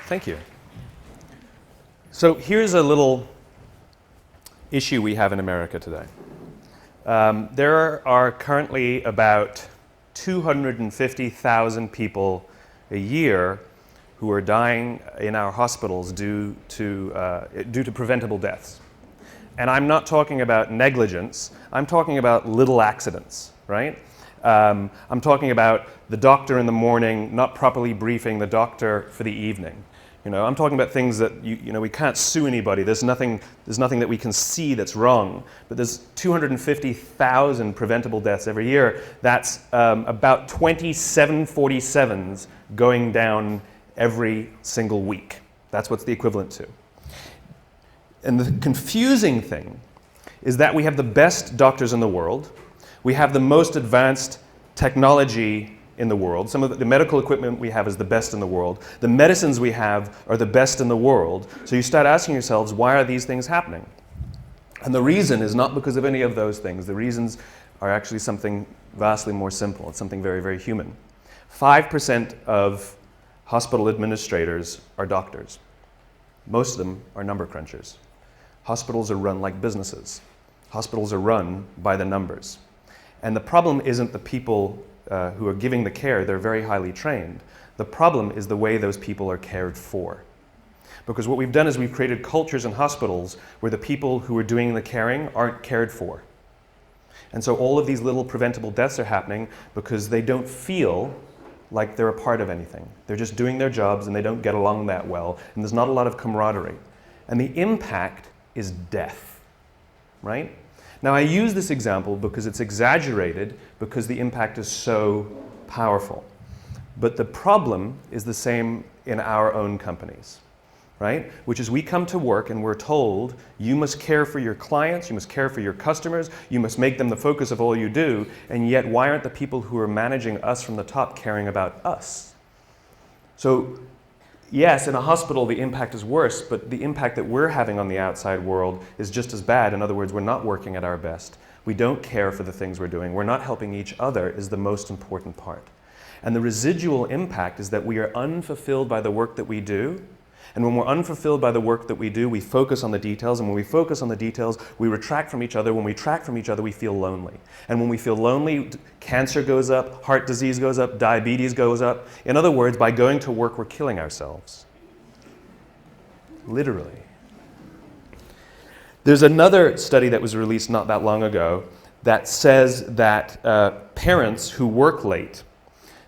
Thank you. So here's a little issue we have in America today. There are currently about 250,000 people a year who are dying in our hospitals due to preventable deaths. And I'm not talking about negligence, I'm talking about little accidents, right? I'm talking about the doctor in the morning not properly briefing the doctor for the evening. You know, I'm talking about things that we can't sue anybody. There's nothing that we can see that's wrong. But there's 250,000 preventable deaths every year. That's about 20 747s going down every single week. That's what's the equivalent to. And the confusing thing is that we have the best doctors in the world. We have the most advanced technology in the world. Some of the medical equipment we have is the best in the world. The medicines we have are the best in the world. So you start asking yourselves, why are these things happening? And the reason is not because of any of those things. The reasons are actually something vastly more simple. It's something very, very human. 5% of hospital administrators are doctors. Most of them are number crunchers. Hospitals are run like businesses. Hospitals are run by the numbers. And the problem isn't the people who are giving the care. They're very highly trained. The problem is the way those people are cared for. Because what we've done is we've created cultures in hospitals where the people who are doing the caring aren't cared for. And so all of these little preventable deaths are happening because they don't feel like they're a part of anything. They're just doing their jobs and they don't get along that well, and there's not a lot of camaraderie. And the impact is death, right? Now I use this example because it's exaggerated because the impact is so powerful. But the problem is the same in our own companies, right? Which is we come to work and we're told, you must care for your clients, you must care for your customers, you must make them the focus of all you do, and yet why aren't the people who are managing us from the top caring about us? So yes, in a hospital the impact is worse, but the impact that we're having on the outside world is just as bad. In other words, we're not working at our best. We don't care for the things we're doing. We're not helping each other is the most important part. And the residual impact is that we are unfulfilled by the work that we do. And when we're unfulfilled by the work that we do, we focus on the details. And when we focus on the details, we retract from each other. When we retract from each other, we feel lonely. And when we feel lonely, cancer goes up, heart disease goes up, diabetes goes up. In other words, by going to work, we're killing ourselves. Literally. There's another study that was released not that long ago that says that parents who work late,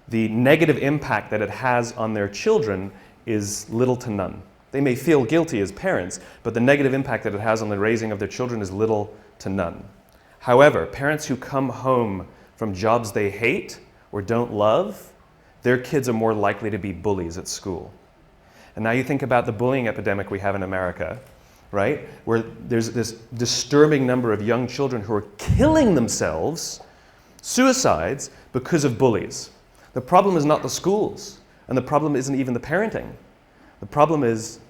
the negative impact that it has on their children is little to none. They may feel guilty as parents, but the negative impact that it has on the raising of their children is little to none. However, parents who come home from jobs they hate or don't love, their kids are more likely to be bullies at school. And now you think about the bullying epidemic we have in America, right? Where there's this disturbing number of young children who are killing themselves, suicides, because of bullies. The problem is not the schools. And the problem isn't even the parenting. The problem is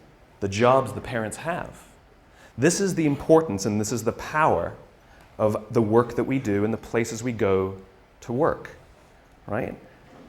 the jobs the parents have. This is the importance and this is the power of the work that we do and the places we go to work, right?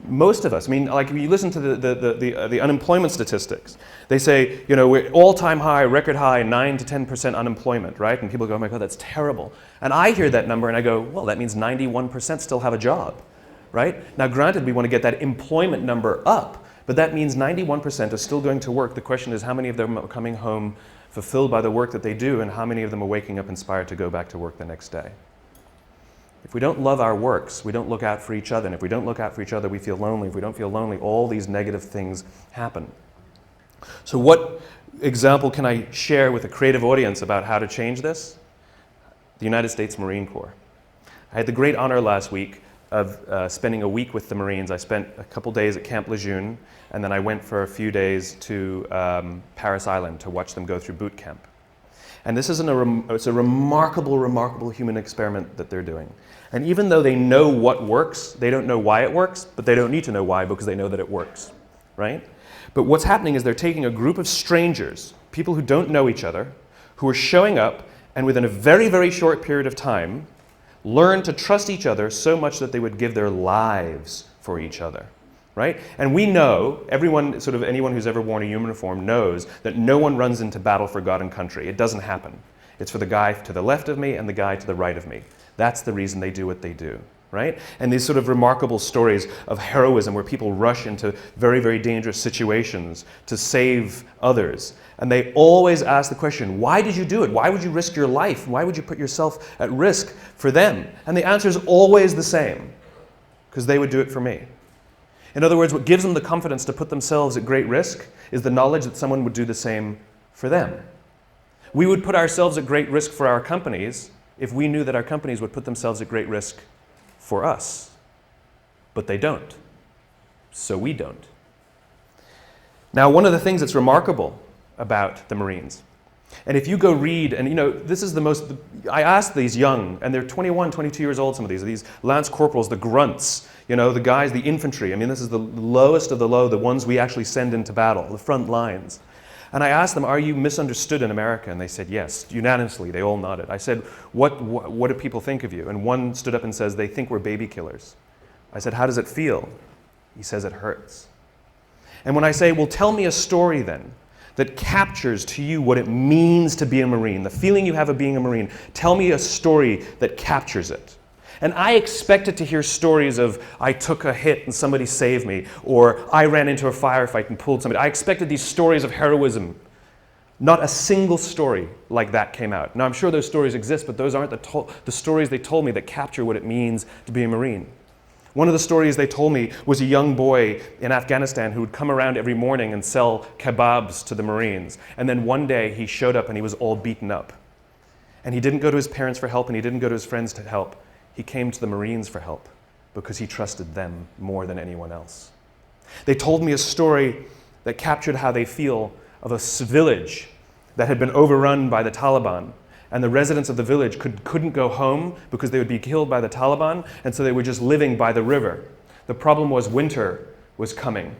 Most of us, I mean, like if you listen to the unemployment statistics, they say, you know, we're all-time high, record high, 9 to 10% unemployment, right? And people go, oh my God, that's terrible. And I hear that number and I go, well, that means 91% still have a job. Right? Now granted, we want to get that employment number up, but that means 91% are still going to work. The question is how many of them are coming home fulfilled by the work that they do and how many of them are waking up inspired to go back to work the next day. If we don't love our works, we don't look out for each other. And if we don't look out for each other, we feel lonely. If we don't feel lonely, all these negative things happen. So what example can I share with a creative audience about how to change this? The United States Marine Corps. I had the great honor last week of spending a week with the Marines. I spent a couple days at Camp Lejeune, and then I went for a few days to Paris Island to watch them go through boot camp. And this is it's a remarkable, remarkable human experiment that they're doing. And even though they know what works, they don't know why it works, but they don't need to know why because they know that it works, right? But what's happening is they're taking a group of strangers, people who don't know each other, who are showing up and within a very, very short period of time, learn to trust each other so much that they would give their lives for each other, right? And we know, anyone who's ever worn a uniform knows that no one runs into battle for God and country. It doesn't happen. It's for the guy to the left of me and the guy to the right of me. That's the reason they do what they do, right? And these sort of remarkable stories of heroism where people rush into very, very dangerous situations to save others. And they always ask the question, why did you do it? Why would you risk your life? Why would you put yourself at risk for them? And the answer is always the same, because they would do it for me. In other words, what gives them the confidence to put themselves at great risk is the knowledge that someone would do the same for them. We would put ourselves at great risk for our companies if we knew that our companies would put themselves at great risk for us. But they don't. So we don't. Now, one of the things that's remarkable about the Marines, and if you go read, and this is I asked these young, and they're 21, 22 years old, some of these lance corporals, the grunts, the guys, the infantry. I mean, this is the lowest of the low, the ones we actually send into battle, the front lines. And I asked them, are you misunderstood in America? And they said, yes, unanimously. They all nodded. I said, what do people think of you? And one stood up and says, they think we're baby killers. I said, how does it feel? He says, it hurts. And when I say, well, tell me a story then that captures to you what it means to be a Marine, the feeling you have of being a Marine, tell me a story that captures it. And I expected to hear stories of, I took a hit and somebody saved me, or I ran into a firefight and pulled somebody. I expected these stories of heroism. Not a single story like that came out. Now, I'm sure those stories exist, but those aren't the stories they told me that capture what it means to be a Marine. One of the stories they told me was a young boy in Afghanistan who would come around every morning and sell kebabs to the Marines. And then one day he showed up and he was all beaten up. And he didn't go to his parents for help and he didn't go to his friends to help. He came to the Marines for help because he trusted them more than anyone else. They told me a story that captured how they feel of a village that had been overrun by the Taliban, and the residents of the village couldn't go home because they would be killed by the Taliban, and so they were just living by the river. The problem was winter was coming.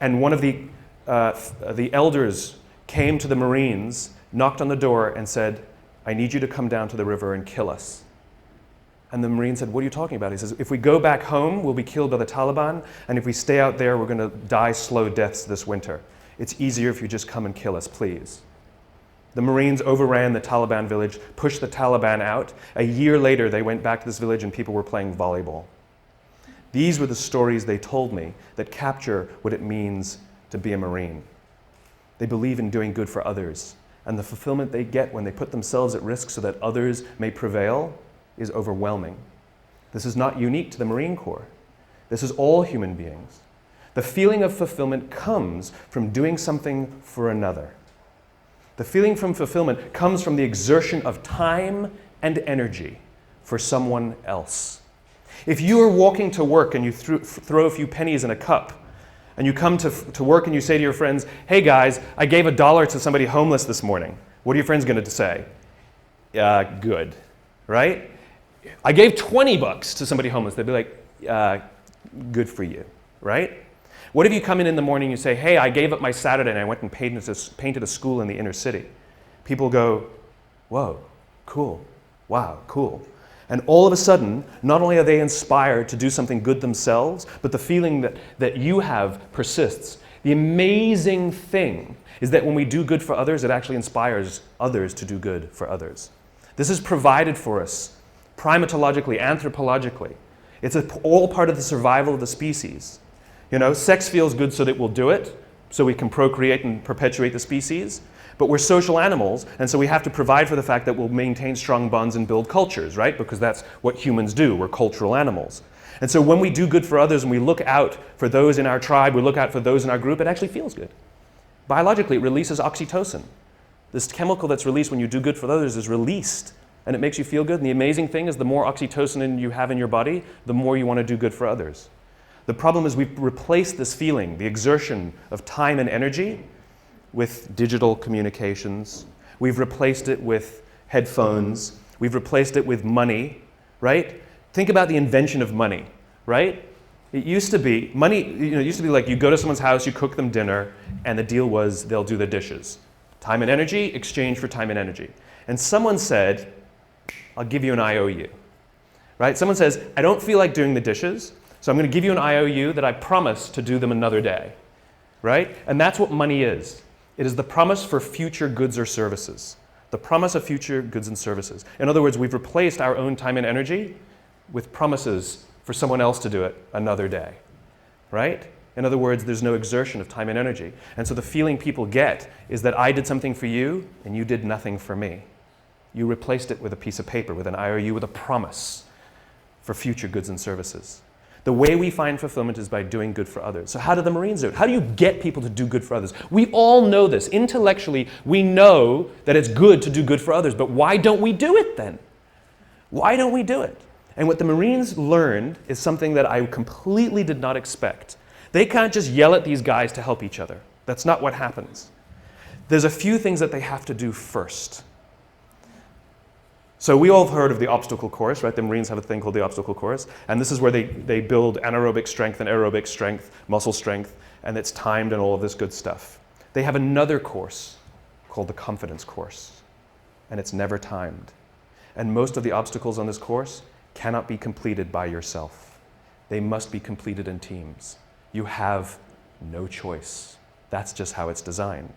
And one of the elders came to the Marines, knocked on the door, and said, I need you to come down to the river and kill us. And the Marine said, what are you talking about? He says, if we go back home, we'll be killed by the Taliban, and if we stay out there, we're going to die slow deaths this winter. It's easier if you just come and kill us, please. The Marines overran the Taliban village, pushed the Taliban out. A year later, they went back to this village and people were playing volleyball. These were the stories they told me that capture what it means to be a Marine. They believe in doing good for others, and the fulfillment they get when they put themselves at risk so that others may prevail is overwhelming. This is not unique to the Marine Corps. This is all human beings. The feeling of fulfillment comes from doing something for another. The feeling from fulfillment comes from the exertion of time and energy for someone else. If you are walking to work and you throw a few pennies in a cup, and you come to work and you say to your friends, hey guys, I gave $1 to somebody homeless this morning. What are your friends going to say? Good, right? I gave $20 to somebody homeless. They'd be like, good for you, right? What if you come in the morning and you say, hey, I gave up my Saturday and I went and painted a school in the inner city? People go, whoa, cool, wow, cool. And all of a sudden, not only are they inspired to do something good themselves, but the feeling that you have persists. The amazing thing is that when we do good for others, it actually inspires others to do good for others. This is provided for us primatologically, anthropologically. It's all part of the survival of the species. Sex feels good so that we'll do it, so we can procreate and perpetuate the species. But we're social animals, and so we have to provide for the fact that we'll maintain strong bonds and build cultures, right? Because that's what humans do. We're cultural animals. And so when we do good for others and we look out for those in our tribe, we look out for those in our group, it actually feels good. Biologically, it releases oxytocin. This chemical that's released when you do good for others is released, and it makes you feel good. And the amazing thing is the more oxytocin you have in your body, the more you want to do good for others. The problem is we've replaced this feeling, the exertion of time and energy, with digital communications. We've replaced it with headphones. We've replaced it with money, right? Think about the invention of money, right? It used to be, money, it used to be like you go to someone's house, you cook them dinner, and the deal was they'll do the dishes. Time and energy, exchange for time and energy. And someone said, I'll give you an IOU, right? Someone says, I don't feel like doing the dishes, so I'm going to give you an IOU that I promise to do them another day, right? And that's what money is. It is the promise for future goods or services. The promise of future goods and services. In other words, we've replaced our own time and energy with promises for someone else to do it another day, right? In other words, there's no exertion of time and energy. And so the feeling people get is that I did something for you and you did nothing for me. You replaced it with a piece of paper, with an IOU, with a promise for future goods and services. The way we find fulfillment is by doing good for others. So how do the Marines do it? How do you get people to do good for others? We all know this. Intellectually, we know that it's good to do good for others, but why don't we do it then? Why don't we do it? And what the Marines learned is something that I completely did not expect. They can't just yell at these guys to help each other. That's not what happens. There's a few things that they have to do first. So we all have heard of the obstacle course, right? The Marines have a thing called the obstacle course. And this is where they build anaerobic strength and aerobic strength, muscle strength, and it's timed and all of this good stuff. They have another course called the confidence course, and it's never timed. And most of the obstacles on this course cannot be completed by yourself. They must be completed in teams. You have no choice. That's just how it's designed.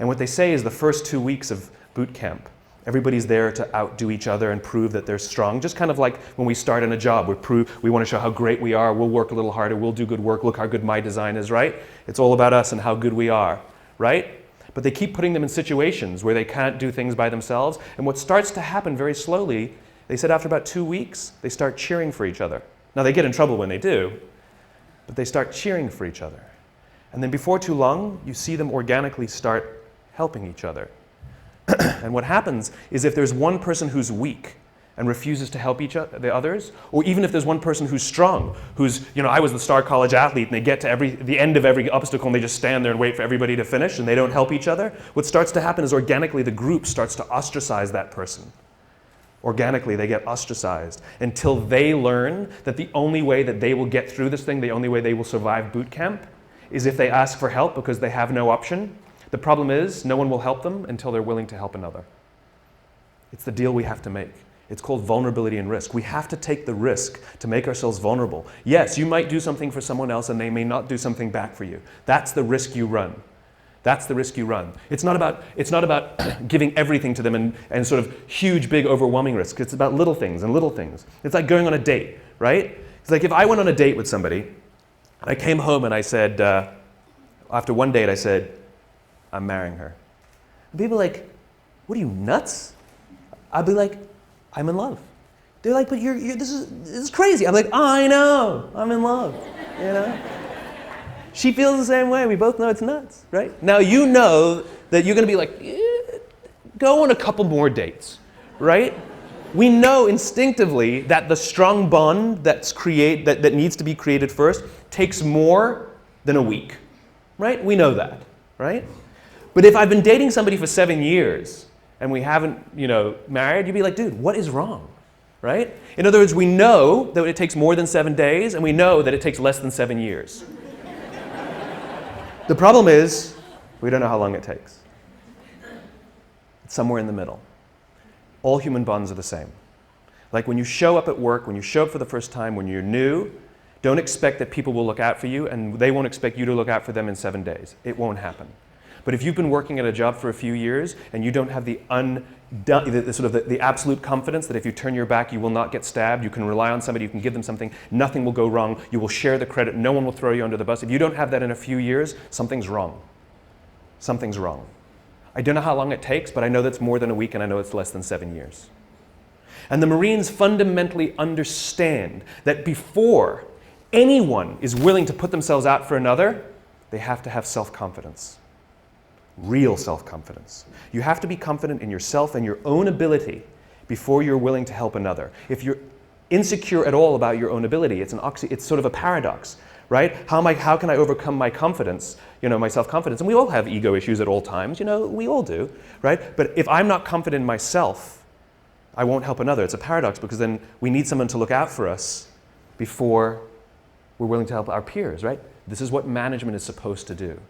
And what they say is the first 2 weeks of boot camp, everybody's there to outdo each other and prove that they're strong. Just kind of like when we start in a job, we want to show how great we are, we'll work a little harder, we'll do good work, look how good my design is, right? It's all about us and how good we are, right? But they keep putting them in situations where they can't do things by themselves. And what starts to happen very slowly, they said after about 2 weeks, they start cheering for each other. Now they get in trouble when they do, but they start cheering for each other. And then before too long, you see them organically start helping each other. And what happens is if there's one person who's weak and refuses to help the others, or even if there's one person who's strong, who's, I was the star college athlete, and they get to the end of every obstacle and they just stand there and wait for everybody to finish and they don't help each other, what starts to happen is organically the group starts to ostracize that person. Organically, they get ostracized until they learn that the only way that they will get through this thing, the only way they will survive boot camp, is if they ask for help because they have no option. The problem is, no one will help them until they're willing to help another. It's the deal we have to make. It's called vulnerability and risk. We have to take the risk to make ourselves vulnerable. Yes, you might do something for someone else and they may not do something back for you. That's the risk you run. That's the risk you run. It's not about giving everything to them and sort of huge, big, overwhelming risks. It's about little things and little things. It's like going on a date, right? It's like if I went on a date with somebody, and I came home and I said, after one date, I said, I'm marrying her. And people are like, what are you, nuts? I'd be like, I'm in love. They're like, but this is crazy. I'm like, I know, I'm in love, She feels the same way. We both know it's nuts, right? Now you know that you're going to be like, go on a couple more dates, right? We know instinctively that the strong bond that needs to be created first takes more than a week, right? We know that, right? But if I've been dating somebody for 7 years and we haven't, married, you'd be like, dude, what is wrong, right? In other words, we know that it takes more than 7 days and we know that it takes less than 7 years. The problem is, we don't know how long it takes. It's somewhere in the middle. All human bonds are the same. Like when you show up at work, when you show up for the first time, when you're new, don't expect that people will look out for you and they won't expect you to look out for them in 7 days. It won't happen. But if you've been working at a job for a few years and you don't have the absolute confidence that if you turn your back you will not get stabbed, you can rely on somebody, you can give them something, nothing will go wrong, you will share the credit, no one will throw you under the bus. If you don't have that in a few years, something's wrong. Something's wrong. I don't know how long it takes, but I know that's more than a week, and I know it's less than 7 years. And the Marines fundamentally understand that before anyone is willing to put themselves out for another, they have to have self-confidence. Real self-confidence. You have to be confident in yourself and your own ability before you're willing to help another. If you're insecure at all about your own ability, it's sort of a paradox, right? How can I overcome my confidence, my self-confidence? And we all have ego issues at all times, we all do, right? But if I'm not confident in myself, I won't help another. It's a paradox because then we need someone to look out for us before we're willing to help our peers, right? This is what management is supposed to do.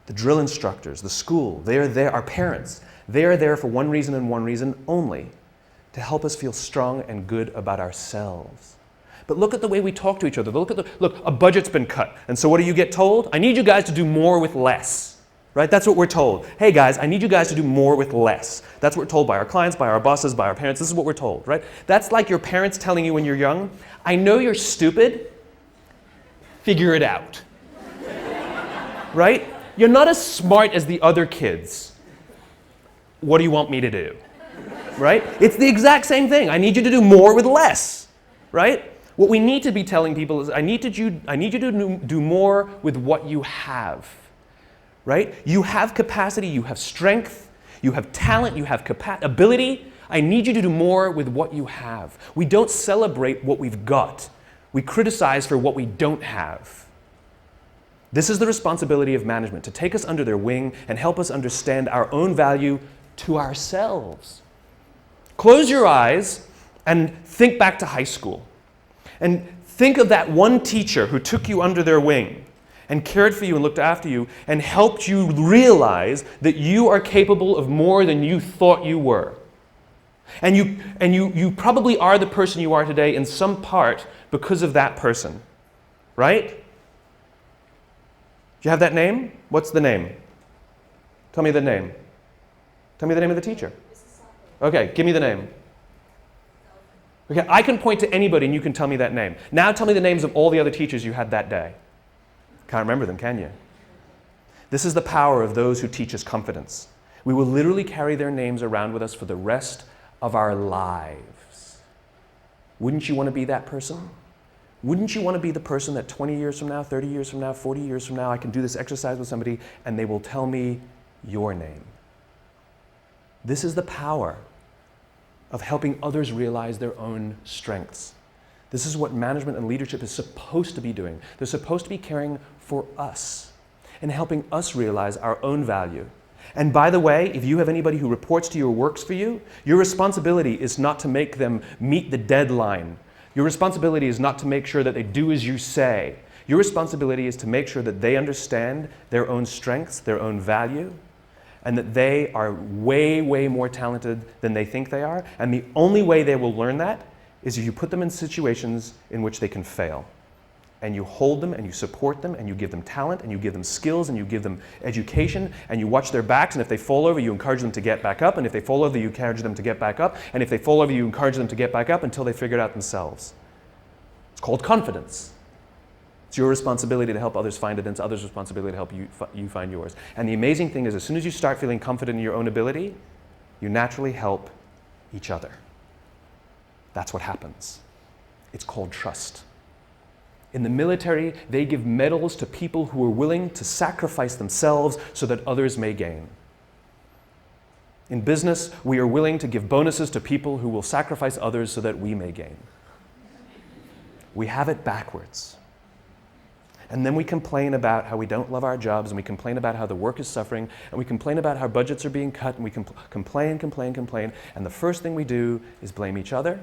The drill instructors, the school, they are there, our parents, they are there for one reason and one reason only, to help us feel strong and good about ourselves. But look at the way we talk to each other. Look, a budget's been cut. And so what do you get told? I need you guys to do more with less. Right? That's what we're told. Hey guys, I need you guys to do more with less. That's what we're told by our clients, by our bosses, by our parents. This is what we're told, right? That's like your parents telling you when you're young, I know you're stupid, figure it out. Right? You're not as smart as the other kids. What do you want me to do? Right? It's the exact same thing. I need you to do more with less. Right? What we need to be telling people is, I need you to do more with what you have. Right? You have capacity, you have strength, you have talent, you have ability. I need you to do more with what you have. We don't celebrate what we've got. We criticize for what we don't have. This is the responsibility of management, to take us under their wing and help us understand our own value to ourselves. Close your eyes and think back to high school. And think of that one teacher who took you under their wing and cared for you and looked after you and helped you realize that you are capable of more than you thought you were. And you probably are the person you are today in some part because of that person, right? Do you have that name? What's the name? Tell me the name. Tell me the name of the teacher. Okay, give me the name. Okay, I can point to anybody and you can tell me that name. Now tell me the names of all the other teachers you had that day. Can't remember them, can you? This is the power of those who teach us confidence. We will literally carry their names around with us for the rest of our lives. Wouldn't you want to be that person? Wouldn't you want to be the person that 20 years from now, 30 years from now, 40 years from now, I can do this exercise with somebody and they will tell me your name? This is the power of helping others realize their own strengths. This is what management and leadership is supposed to be doing. They're supposed to be caring for us and helping us realize our own value. And by the way, if you have anybody who reports to you or works for you, your responsibility is not to make them meet the deadline. Your responsibility is not to make sure that they do as you say. Your responsibility is to make sure that they understand their own strengths, their own value, and that they are way, way more talented than they think they are. And the only way they will learn that is if you put them in situations in which they can fail. And you hold them and you support them and you give them talent and you give them skills and you give them education and you watch their backs, and if they fall over you encourage them to get back up, and if they fall over you encourage them to get back up, and if they fall over you encourage them to get back up until they figure it out themselves. It's called confidence. It's your responsibility to help others find it, and it's others' responsibility to help you find yours. And the amazing thing is, as soon as you start feeling confident in your own ability, you naturally help each other. That's what happens. It's called trust. In the military, they give medals to people who are willing to sacrifice themselves so that others may gain. In business, we are willing to give bonuses to people who will sacrifice others so that we may gain. We have it backwards. And then we complain about how we don't love our jobs, and we complain about how the work is suffering, and we complain about how budgets are being cut, and we complain, and the first thing we do is blame each other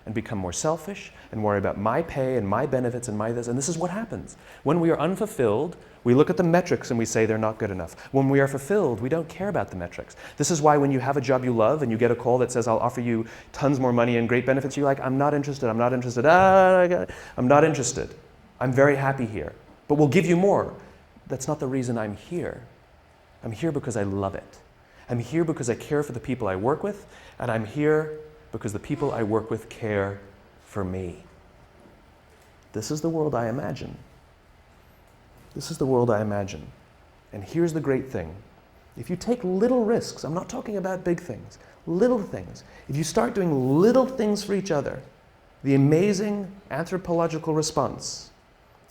and become more selfish and worry about my pay and my benefits and my this, and this is what happens. When we are unfulfilled, we look at the metrics and we say they're not good enough. When we are fulfilled, we don't care about the metrics. This is why when you have a job you love and you get a call that says, I'll offer you tons more money and great benefits, you're like, I'm not interested, I'm not interested, I'm not interested. I'm very happy here, but we'll give you more. That's not the reason I'm here. I'm here because I love it. I'm here because I care for the people I work with, and I'm here because the people I work with care for me. This is the world I imagine. This is the world I imagine. And here's the great thing. If you take little risks, I'm not talking about big things, little things. If you start doing little things for each other, the amazing anthropological response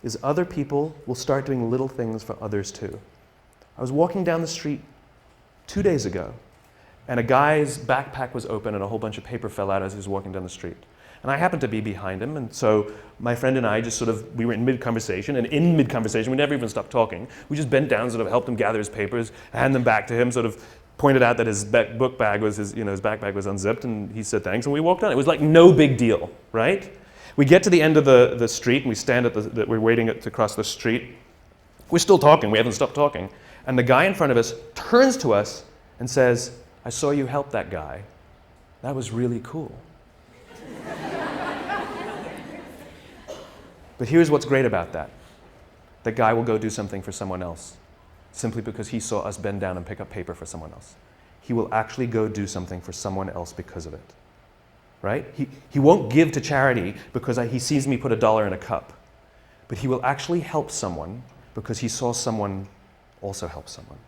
is other people will start doing little things for others too. I was walking down the street 2 days ago, and a guy's backpack was open and a whole bunch of paper fell out as he was walking down the street. And I happened to be behind him, and so my friend and I just we were in mid-conversation, and in mid-conversation, we never even stopped talking. We just bent down, helped him gather his papers, hand them back to him, pointed out that his book bag was, his backpack was unzipped, and he said thanks, and we walked on. It was like no big deal, right? We get to the end of the street, and we stand we're waiting to cross the street. We're still talking, we haven't stopped talking. And the guy in front of us turns to us and says, I saw you help that guy. That was really cool. But here's what's great about that. The guy will go do something for someone else simply because he saw us bend down and pick up paper for someone else. He will actually go do something for someone else because of it. Right? He won't give to charity because he sees me put $1 in a cup. But he will actually help someone because he saw someone also help someone.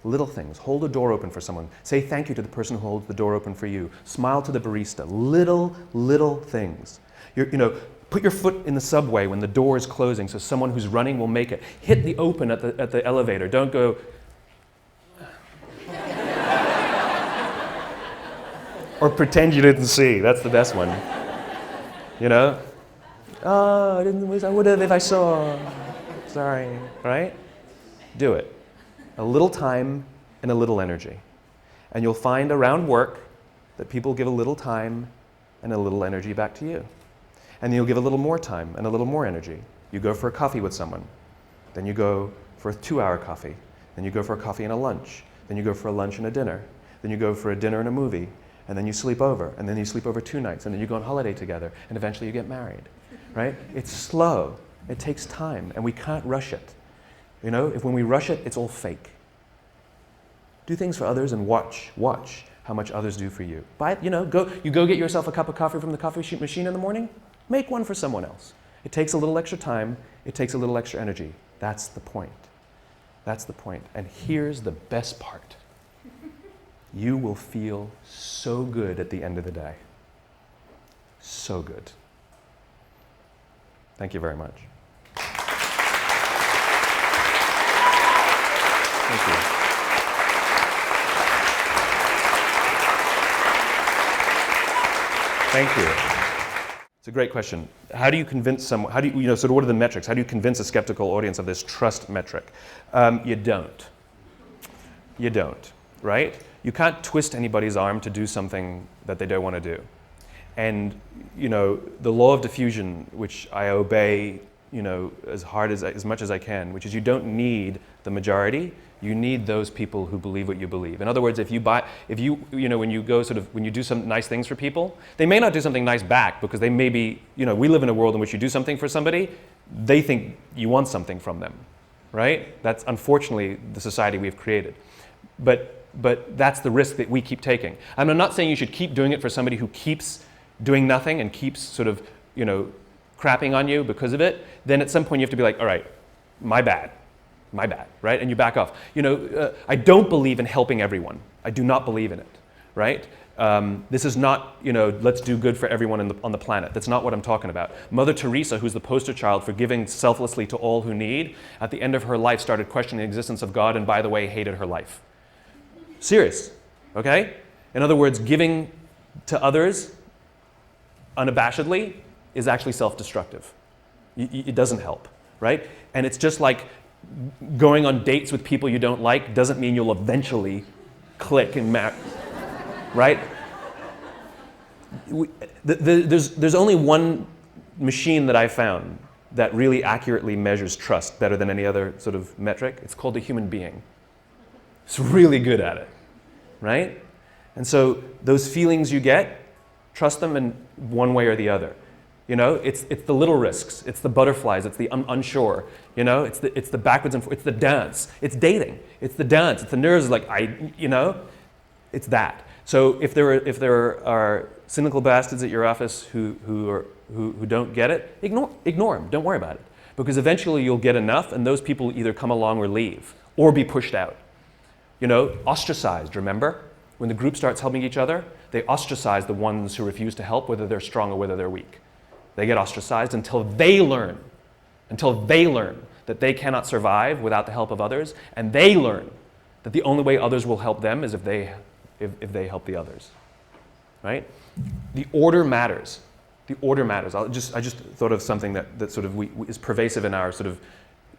Little things. Hold a door open for someone. Say thank you to the person who holds the door open for you. Smile to the barista. Little things. Put your foot in the subway when the door is closing so someone who's running will make it. Hit the open at the elevator. Don't go... or pretend you didn't see. That's the best one. Oh, I would have if I saw. Sorry, right? Do it. A little time and a little energy. And you'll find around work that people give a little time and a little energy back to you. And you'll give a little more time and a little more energy. You go for a coffee with someone. Then you go for a 2-hour coffee. Then you go for a coffee and a lunch. Then you go for a lunch and a dinner. Then you go for a dinner and a movie. And then you sleep over. And then you sleep over 2 nights. And then you go on holiday together. And eventually you get married. Right? It's slow. It takes time. And we can't rush it. When we rush it, it's all fake. Do things for others and watch how much others do for you. Go get yourself a cup of coffee from the coffee machine in the morning. Make one for someone else. It takes a little extra time. It takes a little extra energy. That's the point. That's the point. And here's the best part. You will feel so good at the end of the day. So good. Thank you very much. Thank you. Thank you. It's a great question. How do you convince someone, what are the metrics? How do you convince a skeptical audience of this trust metric? You don't. You don't, right? You can't twist anybody's arm to do something that they don't want to do. And, the law of diffusion, which I obey, as much as I can, which is you don't need the majority, you need those people who believe what you believe. In other words, when you do some nice things for people, they may not do something nice back because they may be, we live in a world in which you do something for somebody, they think you want something from them, right? That's unfortunately the society we've created. But that's the risk that we keep taking. And I'm not saying you should keep doing it for somebody who keeps doing nothing and keeps crapping on you because of it. Then at some point you have to be like, all right, my bad, right? And you back off. I don't believe in helping everyone. I do not believe in it, right? This is not, let's do good for everyone on the planet. That's not what I'm talking about. Mother Teresa, who's the poster child for giving selflessly to all who need, at the end of her life started questioning the existence of God and, by the way, hated her life. Serious, okay? In other words, giving to others unabashedly is actually self-destructive. It doesn't help, right? And it's just like going on dates with people you don't like doesn't mean you'll eventually click and match, right? There's only one machine that I found that really accurately measures trust better than any other sort of metric. It's called the human being. It's really good at it, right? And so those feelings you get, trust them in one way or the other. It's the little risks, it's the butterflies, it's the unsure. It's the backwards and forwards, it's the dance, it's dating, it's the dance, it's the nerves. It's that. So if there are cynical bastards at your office who don't get it, ignore them. Don't worry about it, because eventually you'll get enough, and those people either come along or leave, or be pushed out. You know, ostracized, remember? When the group starts helping each other, they ostracize the ones who refuse to help, whether they're strong or whether they're weak. They get ostracized until they learn that they cannot survive without the help of others, and they learn that the only way others will help them is if they help the others, right? The order matters. The order matters. I just thought of something that sort of is pervasive in our sort of,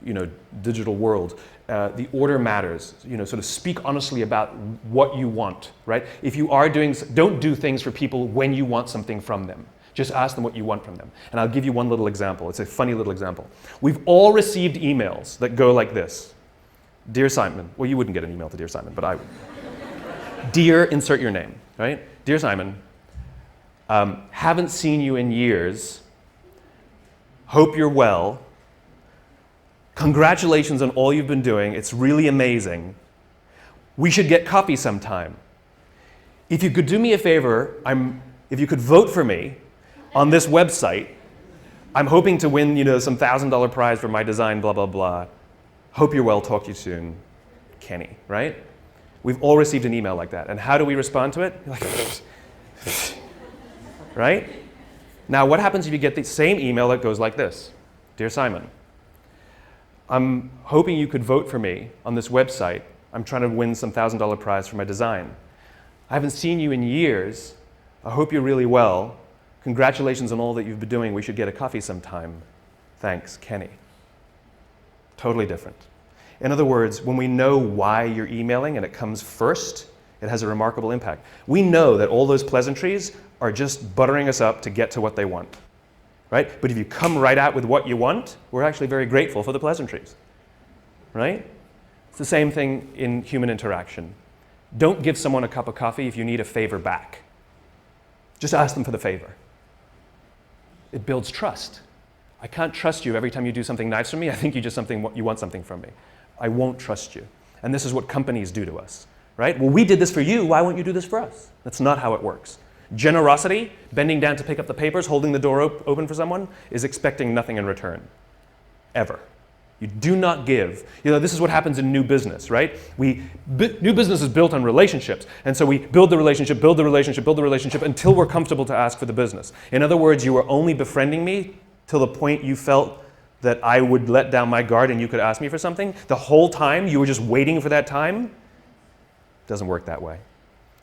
you know, digital world. The order matters. You know, sort of speak honestly about what you want, right? If you are don't do things for people when you want something from them. Just ask them what you want from them. And I'll give you one little example. It's a funny little example. We've all received emails that go like this. Dear Simon, well, you wouldn't get an email to Dear Simon, but I would. Dear, insert your name, right? Dear Simon, haven't seen you in years. Hope you're well. Congratulations on all you've been doing. It's really amazing. We should get coffee sometime. If you could do me a favor, if you could vote for me on this website, I'm hoping to win, you know, some $1,000 prize for my design, blah, blah, blah. Hope you're well, talk to you soon, Kenny, right? We've all received an email like that. And how do we respond to it? Like, right? Now, what happens if you get the same email that goes like this? Dear Simon, I'm hoping you could vote for me on this website. I'm trying to win some $1,000 prize for my design. I haven't seen you in years. I hope you're really well. Congratulations on all that you've been doing. We should get a coffee sometime. Thanks, Kenny. Totally different. In other words, when we know why you're emailing and it comes first, it has a remarkable impact. We know that all those pleasantries are just buttering us up to get to what they want, right? But if you come right out with what you want, we're actually very grateful for the pleasantries, right? It's the same thing in human interaction. Don't give someone a cup of coffee if you need a favor back. Just ask them for the favor. It builds trust. I can't trust you every time you do something nice for me. I think you want something from me. I won't trust you. And this is what companies do to us, right? Well, we did this for you. Why won't you do this for us? That's not how it works. Generosity, bending down to pick up the papers, holding the door open for someone, is expecting nothing in return, ever. You do not give. You know, this is what happens in new business, right? New business is built on relationships. And so we build the relationship, build the relationship, build the relationship until we're comfortable to ask for the business. In other words, you were only befriending me till the point you felt that I would let down my guard and you could ask me for something. The whole time you were just waiting for that time. It doesn't work that way.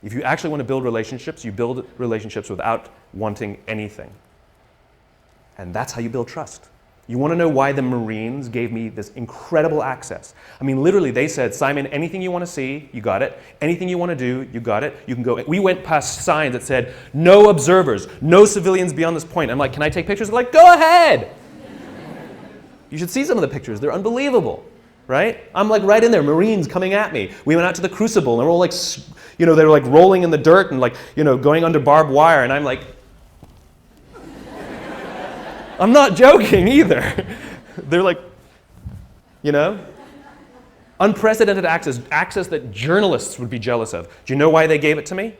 If you actually want to build relationships, you build relationships without wanting anything. And that's how you build trust. You want to know why the Marines gave me this incredible access? I mean, literally, they said, Simon, anything you want to see, you got it. Anything you want to do, you got it. You can go. We went past signs that said, no observers, no civilians beyond this point. I'm like, can I take pictures? They're like, go ahead. You should see some of the pictures. They're unbelievable, right? I'm like right in there, Marines coming at me. We went out to the Crucible, and they're all like, you know, they were like rolling in the dirt and like, you know, going under barbed wire, and I'm like, I'm not joking either. They're like, you know, unprecedented access that journalists would be jealous of. Do you know why they gave it to me?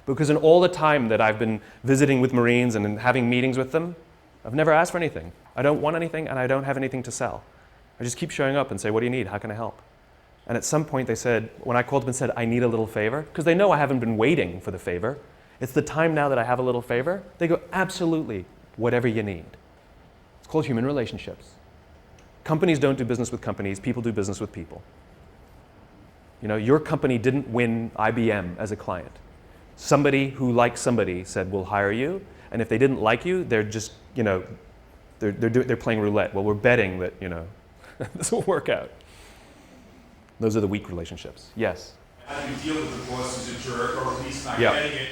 Because in all the time that I've been visiting with Marines and having meetings with them, I've never asked for anything. I don't want anything, and I don't have anything to sell. I just keep showing up and say, what do you need? How can I help? And at some point they said, when I called them and said, I need a little favor, because they know I haven't been waiting for the favor. It's the time now that I have a little favor. They go, absolutely, whatever you need. It's called human relationships. Companies don't do business with companies. People do business with people. You know, your company didn't win IBM as a client. Somebody who likes somebody said, we'll hire you. And if they didn't like you, they're just, you know, they're playing roulette. Well, we're betting that, you know, this will work out. Those are the weak relationships. Yes? How do you deal with the boss who's a jerk or at least not getting it?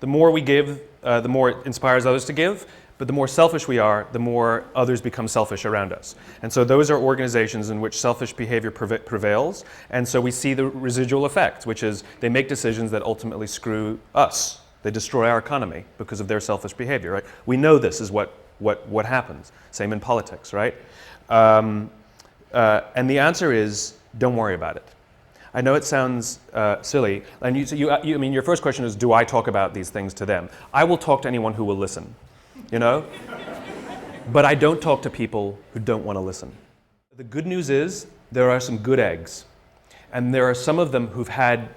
The more we give, the more it inspires others to give. But the more selfish we are, the more others become selfish around us. And so those are organizations in which selfish behavior prevails. And so we see the residual effect, which is they make decisions that ultimately screw us. They destroy our economy because of their selfish behavior, right? We know this is what happens. Same in politics, right? And the answer is, don't worry about it. I know it sounds silly. And I mean, your first question is, do I talk about these things to them? I will talk to anyone who will listen. You know? But I don't talk to people who don't want to listen. The good news is there are some good eggs. And there are some of them who've had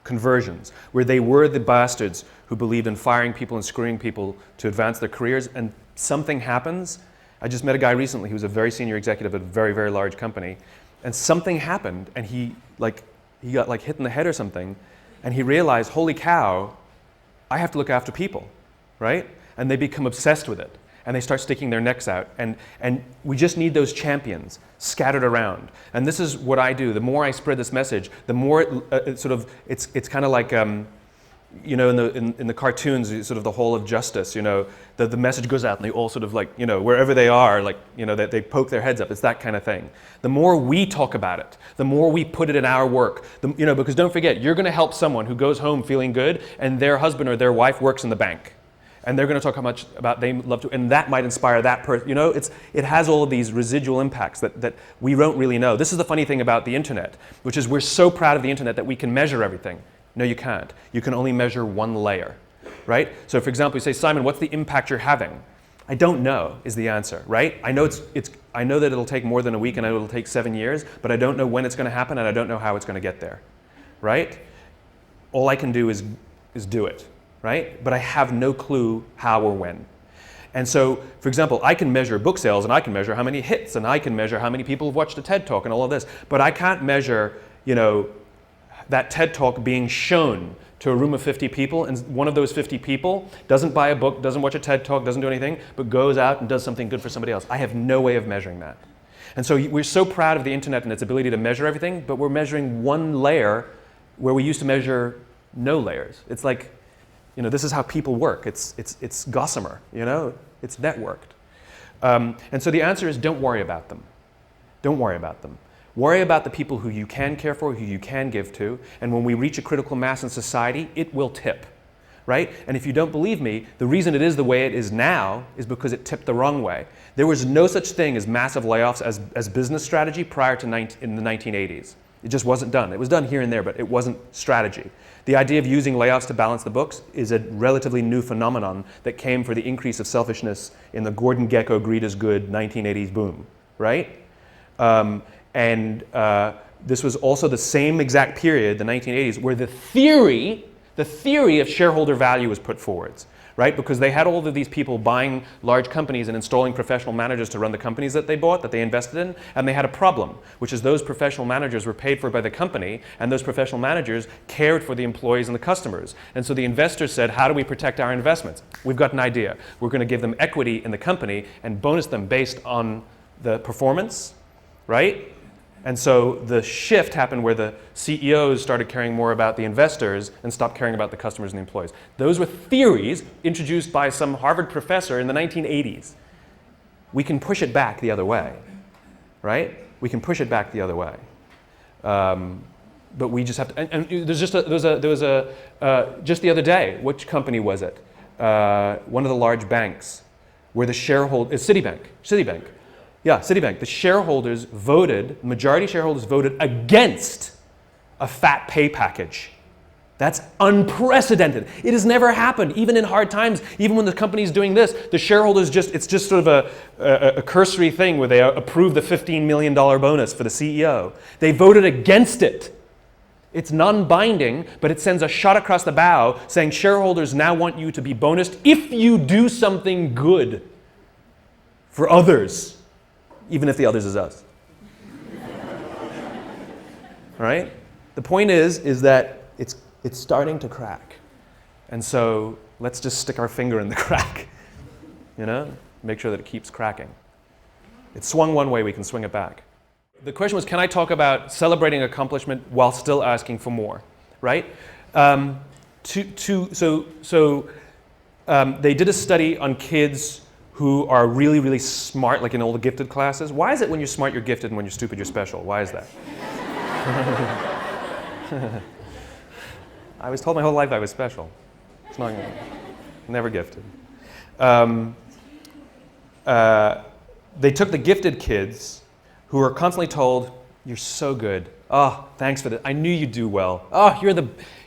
conversions, where they were the bastards who believed in firing people and screwing people to advance their careers, and something happens. I just met a guy recently who was a very senior executive at a very, very large company, and something happened, and he got like hit in the head or something, and he realized, holy cow, I have to look after people, right? And they become obsessed with it, and they start sticking their necks out, and we just need those champions scattered around. And this is what I do. The more I spread this message, the more it's kind of like you know, in the cartoons, sort of the Hall of Justice, you know, the message goes out and they all sort of like, you know, wherever they are, like, you know, they poke their heads up. It's that kind of thing. The more we talk about it, the more we put it in our work, you know, because don't forget, you're going to help someone who goes home feeling good and their husband or their wife works in the bank. And they're going to talk how much about they love to, and that might inspire that person. You know, it has all of these residual impacts that we don't really know. This is the funny thing about the internet, which is we're so proud of the internet that we can measure everything. No, you can't. You can only measure one layer, right? So for example, you say, Simon, what's the impact you're having? I don't know is the answer, right? I know I know that it'll take more than a week and it'll take 7 years, but I don't know when it's going to happen and I don't know how it's going to get there, right? All I can do is do it, right? But I have no clue how or when. And so, for example, I can measure book sales and I can measure how many hits and I can measure how many people have watched a TED Talk and all of this, but I can't measure, you know, that TED Talk being shown to a room of 50 people, and one of those 50 people doesn't buy a book, doesn't watch a TED Talk, doesn't do anything, but goes out and does something good for somebody else. I have no way of measuring that. And so we're so proud of the internet and its ability to measure everything, but we're measuring one layer where we used to measure no layers. It's like, you know, this is how people work. It's gossamer, you know, it's networked. And so the answer is don't worry about them. Don't worry about them. Worry about the people who you can care for, who you can give to, and when we reach a critical mass in society, it will tip, right? And if you don't believe me, the reason it is the way it is now is because it tipped the wrong way. There was no such thing as massive layoffs as business strategy prior to in the 1980s. It just wasn't done. It was done here and there, but it wasn't strategy. The idea of using layoffs to balance the books is a relatively new phenomenon that came for the increase of selfishness in the Gordon Gekko greed is good 1980s boom, right? This was also the same exact period, the 1980s, where the theory of shareholder value was put forwards, right? Because they had all of these people buying large companies and installing professional managers to run the companies that they bought, that they invested in, and they had a problem, which is those professional managers were paid for by the company, and those professional managers cared for the employees and the customers. And so the investors said, how do we protect our investments? We've got an idea. We're going to give them equity in the company and bonus them based on the performance, right? And so the shift happened where the CEOs started caring more about the investors and stopped caring about the customers and the employees. Those were theories introduced by some Harvard professor in the 1980s. We can push it back the other way, right? We can push it back the other way. But we just have to, and there was just the other day, which company was it? One of the large banks where the shareholder, Citibank. Yeah, Citibank. The shareholders majority shareholders voted against a fat pay package. That's unprecedented. It has never happened, even in hard times, even when the company's doing this, the shareholders it's just sort of a cursory thing where they approve the $15 million bonus for the CEO. They voted against it. It's non-binding, but it sends a shot across the bow saying shareholders now want you to be bonused if you do something good for others. Even if the others is us. Right? The point is that it's starting to crack. And so let's just stick our finger in the crack. You know? Make sure that it keeps cracking. It swung one way, we can swing it back. The question was, can I talk about celebrating accomplishment while still asking for more? Right? They did a study on kids who are really, really smart, like in all the gifted classes. Why is it when you're smart, you're gifted, and when you're stupid, you're special? Why is that? I was told my whole life I was special. It's not, never gifted. They took the gifted kids who were constantly told, you're so good. Oh, thanks for that. I knew you'd do well. Oh,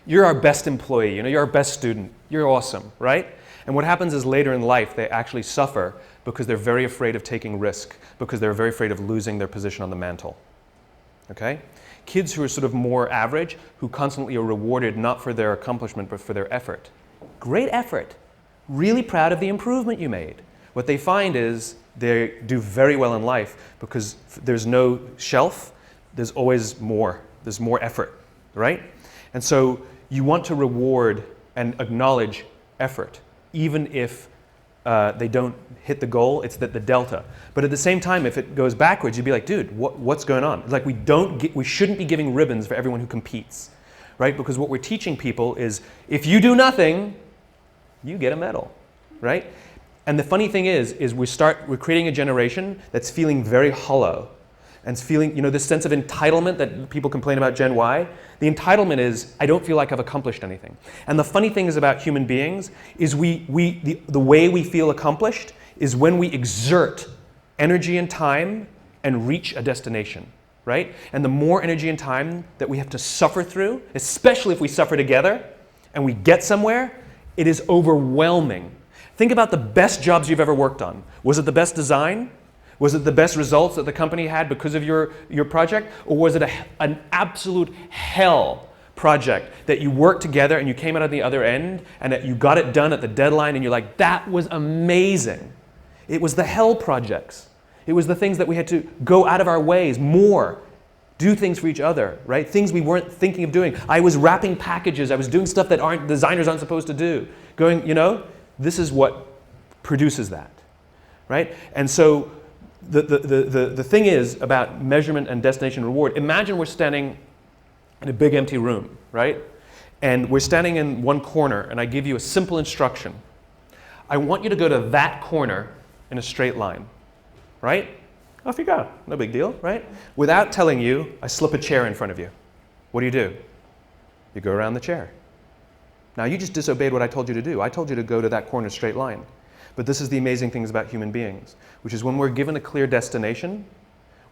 you're our best employee. You know, you're our best student. You're awesome, right? And what happens is later in life, they actually suffer because they're very afraid of taking risk, because they're very afraid of losing their position on the mantle. okay? Kids who are sort of more average, who constantly are rewarded not for their accomplishment but for their effort. Great effort. Really proud of the improvement you made. What they find is they do very well in life because there's no shelf, there's always more. There's more effort, right? And so you want to reward and acknowledge effort, even if they don't hit the goal. It's that the delta. But at the same time, if it goes backwards, you'd be like, dude, what's going on? Like we shouldn't be giving ribbons for everyone who competes, right? Because what we're teaching people is if you do nothing, you get a medal, right? And the funny thing is we're creating a generation that's feeling very hollow and feeling, this sense of entitlement that people complain about Gen Y. The entitlement is, I don't feel like I've accomplished anything. And the funny thing is about human beings is the way we feel accomplished is when we exert energy and time and reach a destination, right? And the more energy and time that we have to suffer through, especially if we suffer together and we get somewhere, it is overwhelming. Think about the best jobs you've ever worked on. Was it the best design? Was it the best results that the company had because of your project? Or was it an absolute hell project that you worked together and you came out at the other end and that you got it done at the deadline and you're like, that was amazing. It was the hell projects. It was the things that we had to go out of our ways more, do things for each other, right? Things we weren't thinking of doing. I was wrapping packages. I was doing stuff that designers aren't supposed to do. This is what produces that, right? And so the thing is about measurement and destination reward. Imagine we're standing in a big empty room, right? And we're standing in one corner and I give you a simple instruction. I want you to go to that corner in a straight line, right? Off you go, no big deal, right? Without telling you, I slip a chair in front of you. What do? You go around the chair. Now you just disobeyed what I told you to do. I told you to go to that corner straight line. But this is the amazing things about human beings, which is when we're given a clear destination,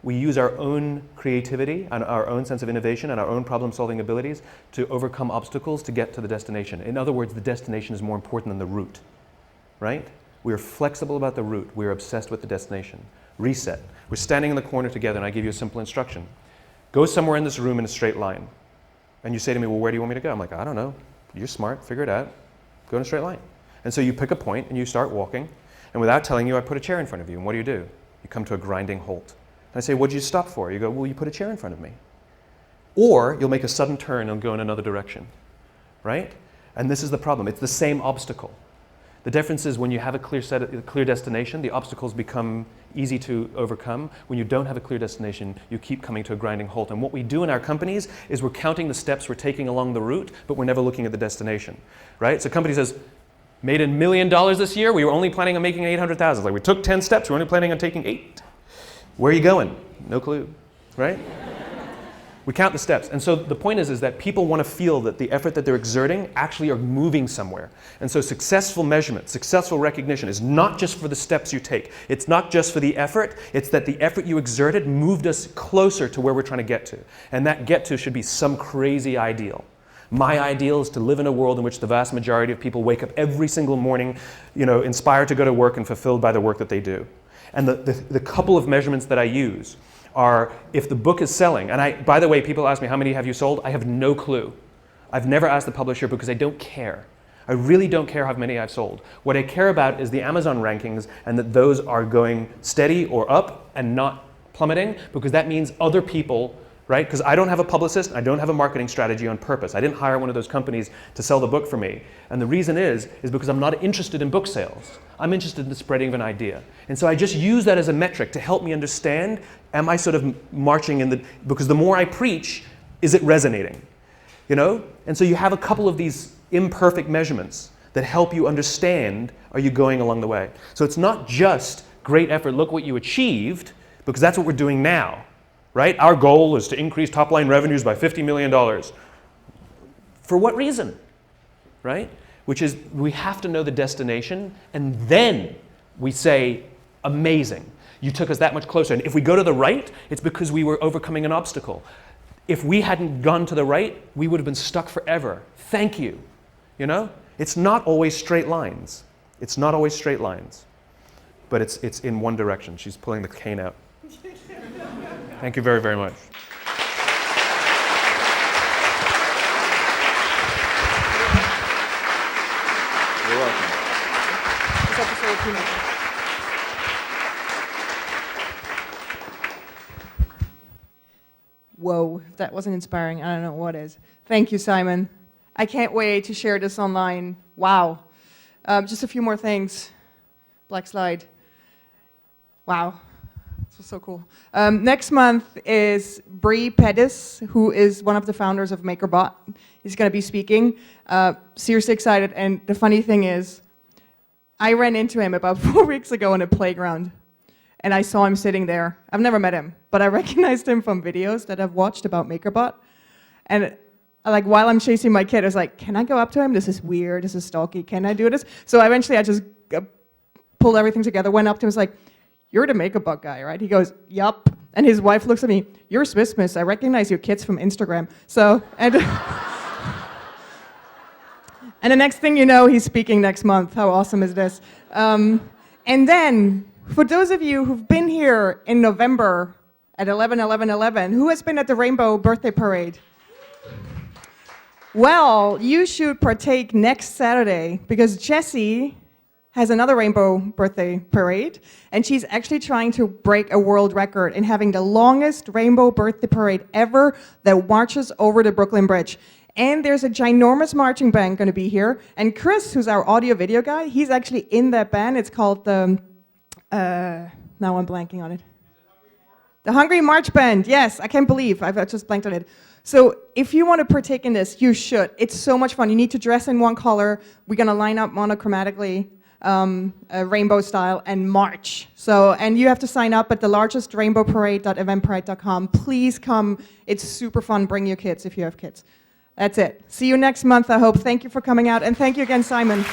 we use our own creativity and our own sense of innovation and our own problem-solving abilities to overcome obstacles to get to the destination. In other words, the destination is more important than the route, right? We are flexible about the route. We are obsessed with the destination. Reset. We're standing in the corner together and I give you a simple instruction. Go somewhere in this room in a straight line. And you say to me, well, where do you want me to go? I'm like, I don't know. You're smart. Figure it out. Go in a straight line. And so you pick a point and you start walking. And without telling you, I put a chair in front of you. And what do? You come to a grinding halt. And I say, what did you stop for? You go, well, you put a chair in front of me. Or you'll make a sudden turn and go in another direction, right? And this is the problem. It's the same obstacle. The difference is when you have a clear destination, the obstacles become easy to overcome. When you don't have a clear destination, you keep coming to a grinding halt. And what we do in our companies is we're counting the steps we're taking along the route, but we're never looking at the destination, right? So a company says, made $1 million this year, we were only planning on making 800,000. Like we took 10 steps, we're only planning on taking 8. Where are you going? No clue, right? We count the steps. And so the point is that people want to feel that the effort that they're exerting actually are moving somewhere. And so successful measurement, successful recognition is not just for the steps you take. It's not just for the effort. It's that the effort you exerted moved us closer to where we're trying to get to. And that get to should be some crazy ideal. My ideal is to live in a world in which the vast majority of people wake up every single morning, inspired to go to work and fulfilled by the work that they do. And the couple of measurements that I use are if the book is selling, and by the way, people ask me, how many have you sold? I have no clue. I've never asked the publisher because I don't care. I really don't care how many I've sold. What I care about is the Amazon rankings and that those are going steady or up and not plummeting, because that means other people, right? Because I don't have a publicist, I don't have a marketing strategy on purpose. I didn't hire one of those companies to sell the book for me. And the reason is because I'm not interested in book sales. I'm interested in the spreading of an idea. And so I just use that as a metric to help me understand, am I sort of marching in because the more I preach, is it resonating? And so you have a couple of these imperfect measurements that help you understand, are you going along the way? So it's not just great effort, look what you achieved, because that's what we're doing now. Right? Our goal is to increase top-line revenues by $50 million. For what reason? Right? Which is, we have to know the destination, and then we say, amazing. You took us that much closer. And if we go to the right, it's because we were overcoming an obstacle. If we hadn't gone to the right, we would have been stuck forever. Thank you. It's not always straight lines. It's not always straight lines. But it's in one direction. She's pulling the cane out. Thank you very, very much. Sinek. Whoa, if that wasn't inspiring, I don't know what is. Thank you, Simon. I can't wait to share this online. Wow. Just a few more things. Black slide. Wow. This was so cool. Next month is Bree Pettis, who is one of the founders of MakerBot. He's going to be speaking. Seriously excited. And the funny thing is, I ran into him about 4 weeks ago in a playground. And I saw him sitting there. I've never met him, but I recognized him from videos that I've watched about MakerBot. And like while I'm chasing my kid, I was like, can I go up to him? This is weird. This is stalky. Can I do this? So eventually I just pulled everything together, went up to him, was like, you're the MakerBot guy, right? He goes, yup. And his wife looks at me, you're Swiss Miss. I recognize your kids from Instagram. So, and the next thing you know, he's speaking next month. How awesome is this? And then, for those of you who've been here in November at 11/11/11, who has been at the Rainbow Birthday Parade? Well, you should partake next Saturday because Jessie has another Rainbow Birthday Parade, and she's actually trying to break a world record in having the longest Rainbow Birthday Parade ever that marches over the Brooklyn Bridge. And there's a ginormous marching band going to be here, and Chris, who's our audio-video guy, he's actually in that band. It's called the now I'm blanking on it. The Hungry March Band, yes, I can't believe I've just blanked on it. So if you want to partake in this, you should. It's so much fun. You need to dress in one color. We're going to line up monochromatically, rainbow style, and march. So, and you have to sign up at the largest rainbowparade.eventbrite.com. Please come. It's super fun. Bring your kids if you have kids. That's it. See you next month, I hope. Thank you for coming out, and thank you again, Simon.